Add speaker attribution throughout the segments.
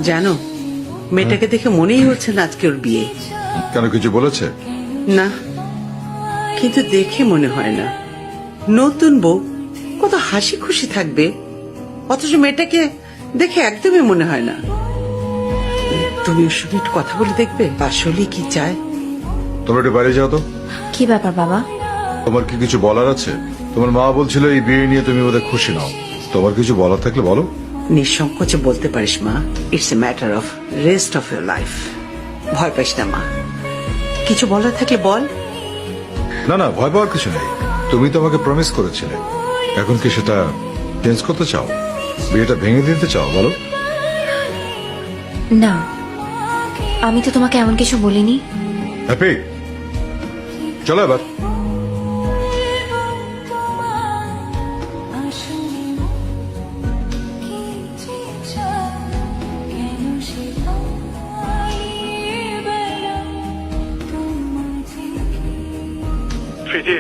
Speaker 1: জানো, মেয়েটাকে দেখে মনেই হচ্ছে না আজকে ওর বিয়ে।
Speaker 2: কেন, কিছু বলেছে?
Speaker 1: না, কিন্তু দেখে মনে হয় না। নতুন বউ কত হাসি খুশি থাকবে, অথচ মেয়েটাকে দেখে একদমই মনে হয় না। তুমি ওর সঙ্গে একটু কথা বলে দেখবে আসলে কি চায়।
Speaker 2: তোমরা একটু বাইরে যাও তো।
Speaker 3: কি ব্যাপার বাবা?
Speaker 2: তোমার কি কিছু বলার আছে? তোমার মা বলছিল এই বিয়ে নিয়ে তুমি বোধহয় খুশি নাও। তোমার কিছু বলার থাকলে বলো।
Speaker 1: নিঃসংকোচে বলতে পারিস মা, it's a matter of rest of your life. ভয় পাইস না মা, কিছু বলার থাকলে বল।
Speaker 2: না না, ভয় পাওয়ার কিছু নেই। তুমি তো আমাকে প্রমিস করেছিলে, এখন কি সেটা চেঞ্জ করতে চাও? বিয়েটা ভেঙে দিতে চাও? বলো।
Speaker 3: না, আমি তো তোমাকে এমন কিছু বলিনি।
Speaker 2: হ্যাপি, চলো এবার।
Speaker 4: প্রীতি,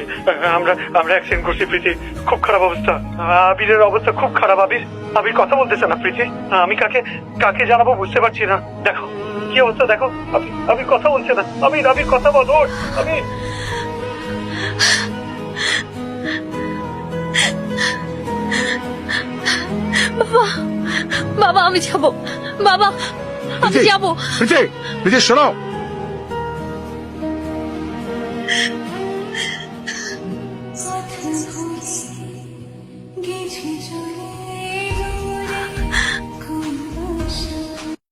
Speaker 4: আমরা অ্যাক্সিডেন্ট করছি প্রীতি, খুব খারাপ অবস্থা। আবিরের অবস্থা খুব খারাপ। আবির কথা বলতেছে না প্রীতি। আমি কাকে জানাবো বুঝতে পারছি না। দেখো কি অবস্থা, দেখো আবির কথা বলছে না। আবির কথা বল। আবির,
Speaker 3: বাবা, বাবা আমি যাবো, বাবা আমি যাবো।
Speaker 2: প্রীতি, প্রীতি শোনো।